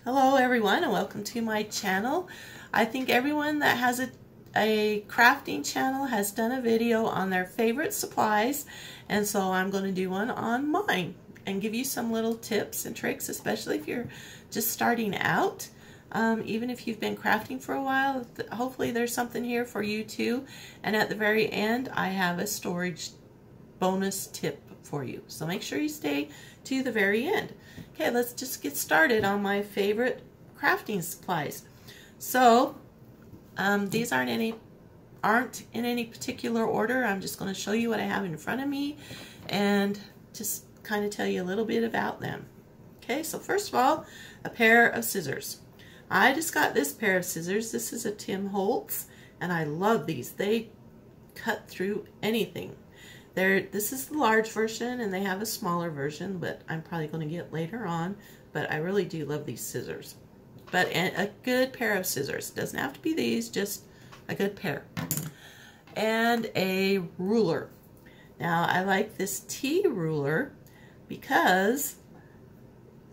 Hello everyone and welcome to my channel. I think everyone that has a crafting channel has done a video on their favorite supplies, and so I'm going to do one on mine and give you some little tips and tricks, especially if you're just starting out. Even if you've been crafting for a while, hopefully there's something here for you too. And at the very end I have a storage bonus tip for you, so make sure you stay to the very end. Okay, let's just get started on my favorite crafting supplies. So these aren't in any particular order. I'm just going to show you what I have in front of me and just kind of tell you a little bit about them. Okay, so first of all, a pair of scissors. I just got this pair of scissors. This is a Tim Holtz, and I love these. They cut through anything. This is the large version, and they have a smaller version, but I'm probably going to get later on. But I really do love these scissors. But a good pair of scissors. Doesn't have to be these, just a good pair. And a ruler. Now, I like this T ruler because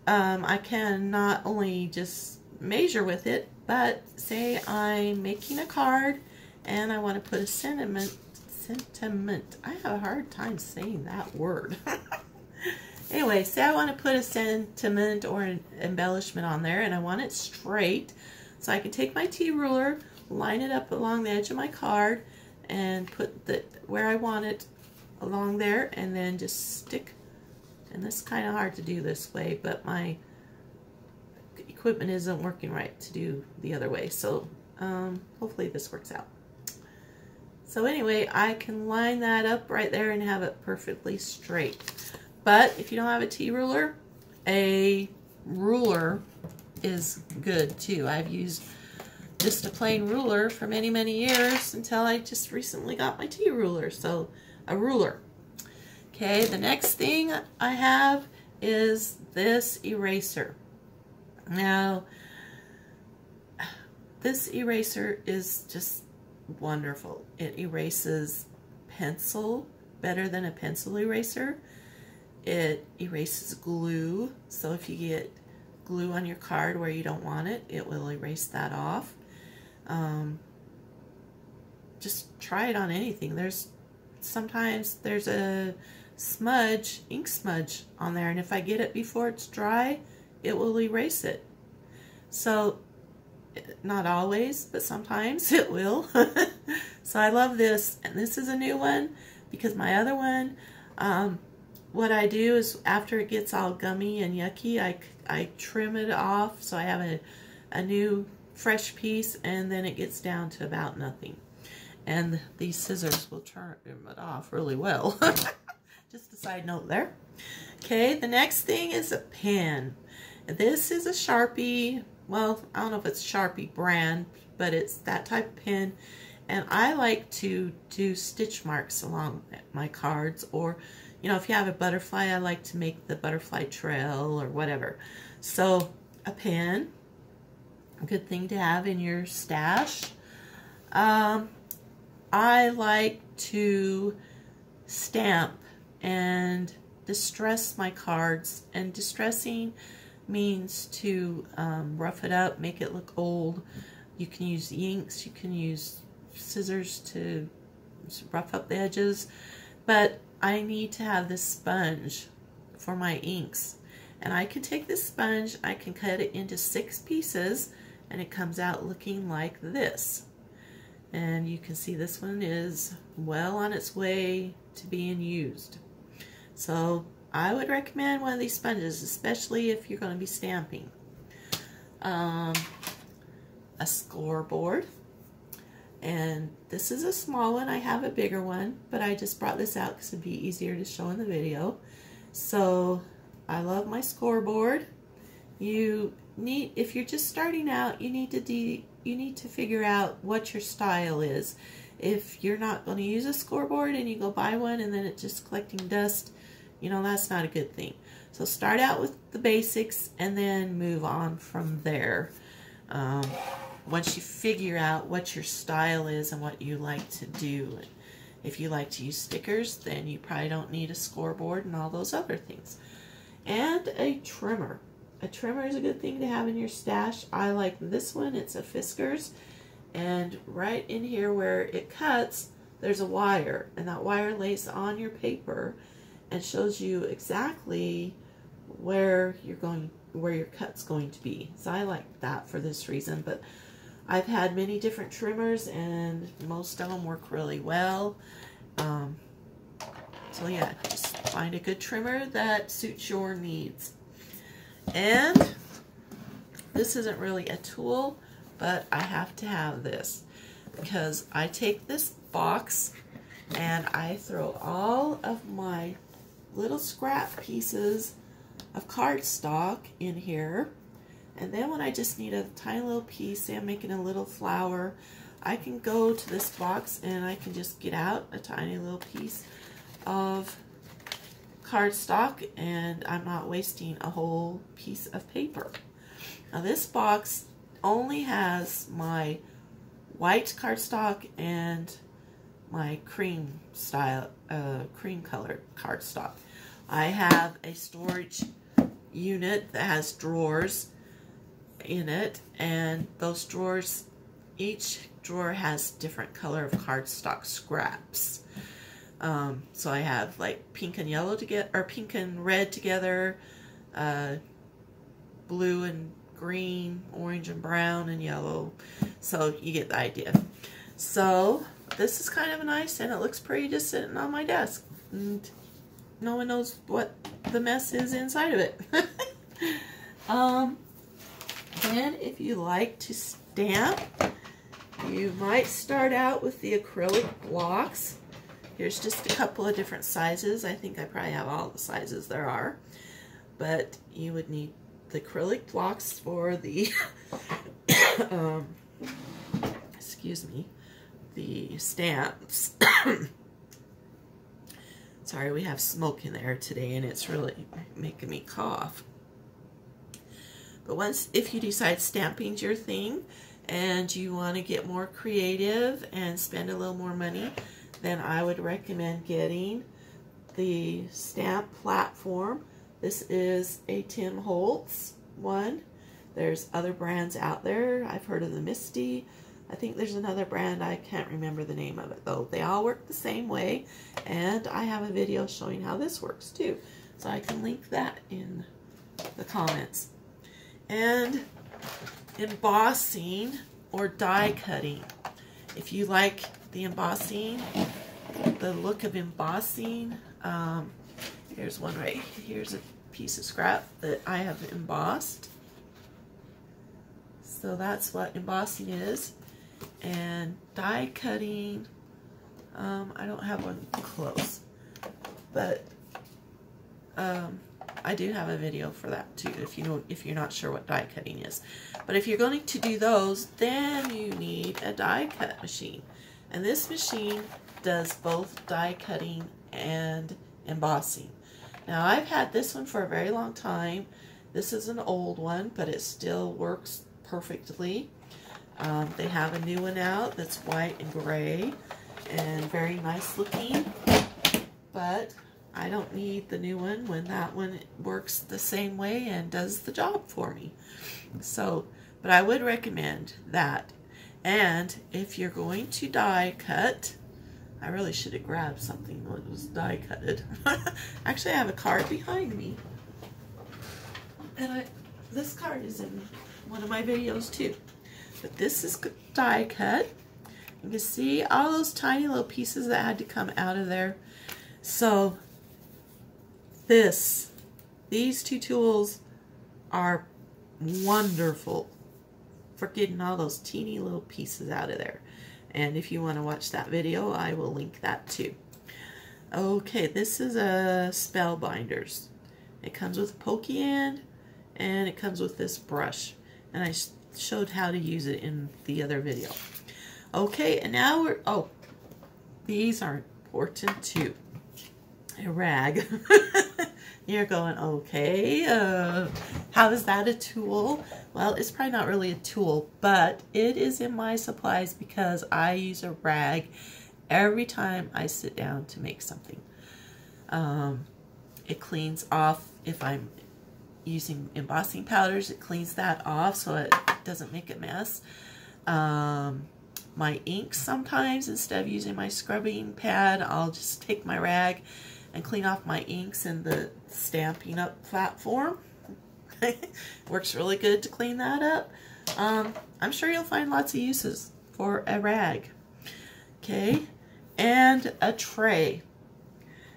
I can not only just measure with it, but say I'm making a card and I want to put a sentiment. I have a hard time saying that word. Anyway, say I want to put a sentiment or an embellishment on there, and I want it straight. So I can take my T ruler, line it up along the edge of my card, and put where I want it along there, and then just stick. And this is kind of hard to do this way, but my equipment isn't working right to do the other way. So hopefully this works out. So anyway, I can line that up right there and have it perfectly straight. But if you don't have a T ruler, a ruler is good too. I've used just a plain ruler for many, many years until I just recently got my T ruler. So a ruler. Okay, the next thing I have is this eraser. Now, this eraser is just wonderful. It erases pencil better than a pencil eraser. It erases glue, so if you get glue on your card where you don't want it, it will erase that off. Just try it on anything. Sometimes there's a smudge, ink smudge on there, and if I get it before it's dry, it will erase it. So not always, but sometimes it will. So I love this, and this is a new one because my other one, what I do is after it gets all gummy and yucky, I trim it off so I have a new fresh piece, and then it gets down to about nothing. And these scissors will trim it off really well. Just a side note there. Okay, the next thing is a pen. This is a Sharpie. Well, I don't know if it's Sharpie brand, but it's that type of pen. And I like to do stitch marks along my cards, or, you know, if you have a butterfly, I like to make the butterfly trail or whatever. So a pen, a good thing to have in your stash. I like to stamp and distress my cards, and distressing means to rough it up, make it look old. You can use inks, you can use scissors to rough up the edges, but I need to have this sponge for my inks. And I can take this sponge, I can cut it into 6 pieces, and it comes out looking like this. And you can see this one is well on its way to being used. So I would recommend one of these sponges, especially if you're going to be stamping. A scoreboard. And this is a small one. I have a bigger one, but I just brought this out because it'd be easier to show in the video. So I love my scoreboard. If you're just starting out, you need to figure out what your style is. If you're not going to use a scoreboard and you go buy one and then it's just collecting dust, you know, that's not a good thing. So start out with the basics and then move on from there. Once you figure out what your style is and what you like to do. If you like to use stickers, then you probably don't need a scoreboard and all those other things. And a trimmer. a trimmer is a good thing to have in your stash. I like this one. It's a Fiskars. And right in here where it cuts, there's a wire. And that wire lays on your paper and shows you exactly where your cut's going to be. So I like that for this reason. But I've had many different trimmers and most of them work really well. So yeah, just find a good trimmer that suits your needs. And this isn't really a tool, but I have to have this because I take this box and I throw all of my little scrap pieces of cardstock in here. And then when I just need a tiny little piece, say I'm making a little flower, I can go to this box and I can just get out a tiny little piece of cardstock, and I'm not wasting a whole piece of paper. Now this box only has my white cardstock and my cream colored cardstock. I have a storage unit that has drawers in it, and those drawers, each drawer has different color of cardstock scraps. So I have like pink and yellow together, or pink and red together, blue and green, orange and brown and yellow. So you get the idea. So this is kind of nice, and it looks pretty just sitting on my desk. And no one knows what the mess is inside of it. Then if you like to stamp, you might start out with the acrylic blocks. Here's just a couple of different sizes. I think I probably have all the sizes there are. But you would need the acrylic blocks for the, excuse me, the stamps. Sorry, we have smoke in there today and it's really making me cough. But if you decide stamping's your thing and you want to get more creative and spend a little more money, then I would recommend getting the stamp platform. This is a Tim Holtz one. There's other brands out there. I've heard of the Misty. I think there's another brand. I can't remember the name of it though. They all work the same way, and I have a video showing how this works too. So I can link that in the comments. And embossing or die cutting. If you like the embossing, the look of embossing, here's one right here's a piece of scrap that I have embossed. So that's what embossing is. And die cutting, I don't have one close, but I do have a video for that too, if you're not sure what die cutting is. But if you're going to do those, then you need a die cut machine. And this machine does both die cutting and embossing. Now I've had this one for a very long time. This is an old one, but it still works perfectly. They have a new one out that's white and gray and very nice looking, but I don't need the new one when that one works the same way and does the job for me. So, but I would recommend that. And if you're going to die cut, I really should have grabbed something that was die cutted. Actually, I have a card behind me, and this card is in one of my videos too. But this is die cut. You can see all those tiny little pieces that had to come out of there. So these two tools are wonderful for getting all those teeny little pieces out of there. And if you want to watch that video, I will link that too. Okay, this is a Spellbinders. It comes with a pokey end, and it comes with this brush. And I showed how to use it in the other video. Okay, and now these are important too. A rag. You're going, okay, how is that a tool? Well, it's probably not really a tool, but it is in my supplies because I use a rag every time I sit down to make something. It cleans off if I'm using embossing powders, it cleans that off so it doesn't make a mess. My inks sometimes, instead of using my scrubbing pad, I'll just take my rag and clean off my inks in the Stampin' Up! Platform. Works really good to clean that up. I'm sure you'll find lots of uses for a rag. Okay, and a tray.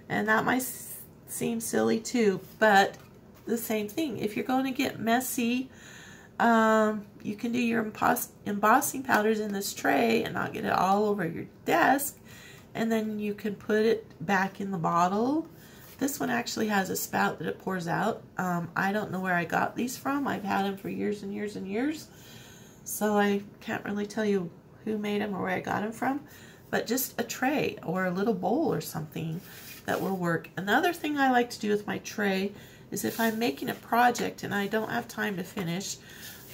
And that might seem silly too, but the same thing. If you're going to get messy, you can do your embossing powders in this tray and not get it all over your desk, and then you can put it back in the bottle. This one actually has a spout that it pours out. I don't know where I got these from. I've had them for years and years and years, so I can't really tell you who made them or where I got them from, but just a tray or a little bowl or something that will work. Another thing I like to do with my tray is if I'm making a project and I don't have time to finish,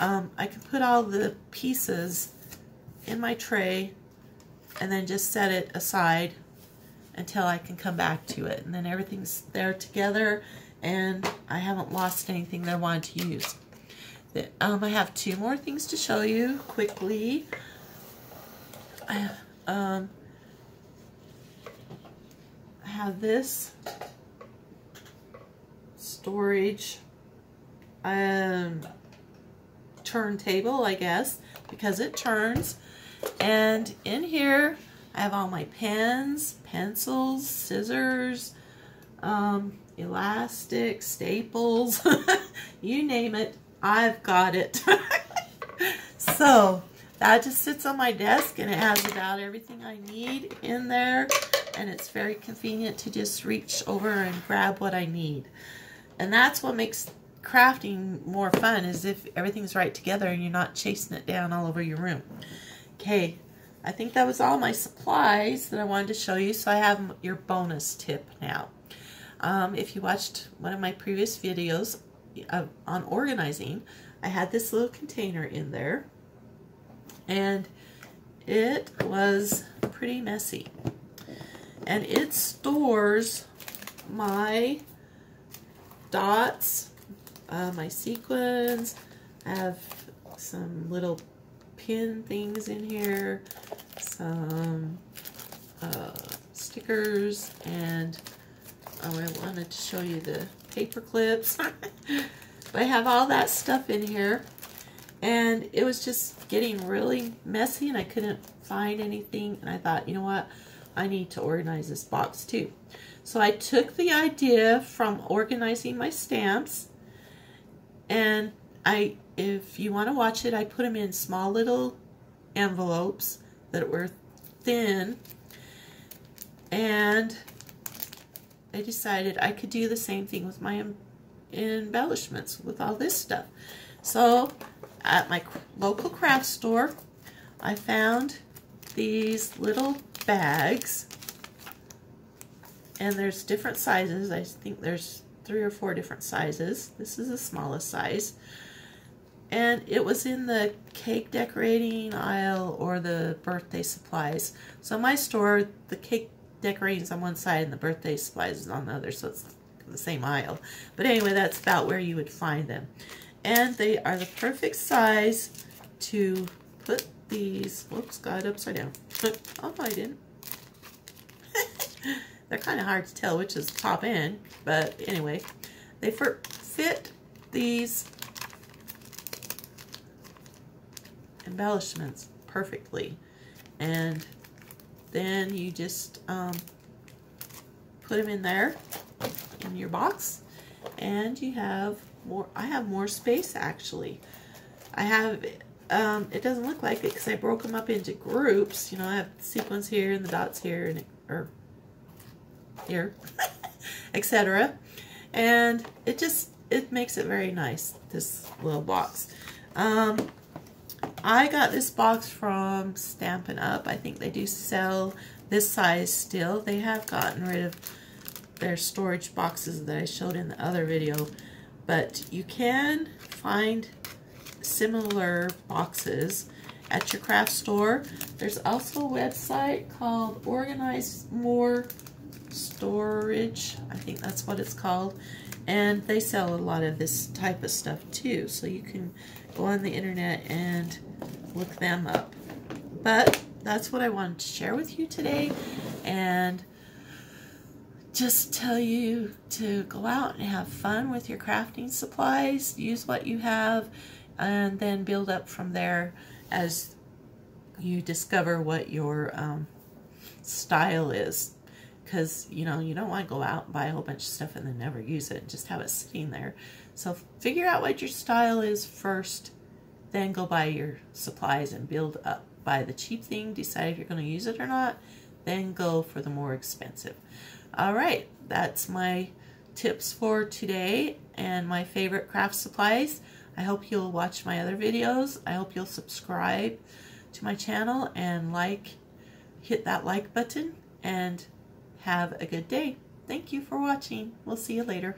I can put all the pieces in my tray and then just set it aside until I can come back to it. And then everything's there together and I haven't lost anything that I wanted to use. I have two more things to show you quickly. I have this storage turntable, I guess, because it turns. And in here I have all my pens, pencils, scissors, elastic, staples, you name it, I've got it. So that just sits on my desk and it has about everything I need in there, and it's very convenient to just reach over and grab what I need. And that's what makes crafting more fun, is if everything's right together and you're not chasing it down all over your room. Okay, I think that was all my supplies that I wanted to show you, so I have your bonus tip now. If you watched one of my previous videos on organizing, I had this little container in there, and it was pretty messy. And it stores my dots, my sequins. I have some little pin things in here, some stickers, and I wanted to show you the paper clips. But I have all that stuff in here, and it was just getting really messy and I couldn't find anything, and I thought, you know what, I need to organize this box too. So I took the idea from organizing my stamps, and if you want to watch it, I put them in small little envelopes that were thin, and I decided I could do the same thing with my embellishments with all this stuff. So at my local craft store, I found these little bags, and there's different sizes. I think there's 3 or 4 different sizes. This is the smallest size, and it was in the cake decorating aisle or the birthday supplies. So my store, the cake decorating is on one side and the birthday supplies is on the other, so it's the same aisle. But anyway, that's about where you would find them, and they are the perfect size to put these. Whoops, got it upside down. Oh, I didn't. They're kind of hard to tell which is top end, but anyway, they fit these embellishments perfectly. And then you just put them in there in your box, and you have more. I have more space actually. I have it doesn't look like it because I broke them up into groups. You know, I have sequins here and the dots here, and or here, etc. And it makes it very nice, this little box. I got this box from Stampin' Up. I think they do sell this size still. They have gotten rid of their storage boxes that I showed in the other video, but you can find similar boxes at your craft store. There's also a website called Organize More Storage. I think that's what it's called. And they sell a lot of this type of stuff too, so you can go on the internet and look them up. But that's what I wanted to share with you today, and just tell you to go out and have fun with your crafting supplies. Use what you have, and then build up from there as you discover what your style is. Because, you know, you don't want to go out and buy a whole bunch of stuff and then never use it and just have it sitting there. So figure out what your style is first, then go buy your supplies and build up. Buy the cheap thing, decide if you're going to use it or not, then go for the more expensive. All right, that's my tips for today and my favorite craft supplies. I hope you'll watch my other videos. I hope you'll subscribe to my channel and hit that like button, and have a good day. Thank you for watching. We'll see you later.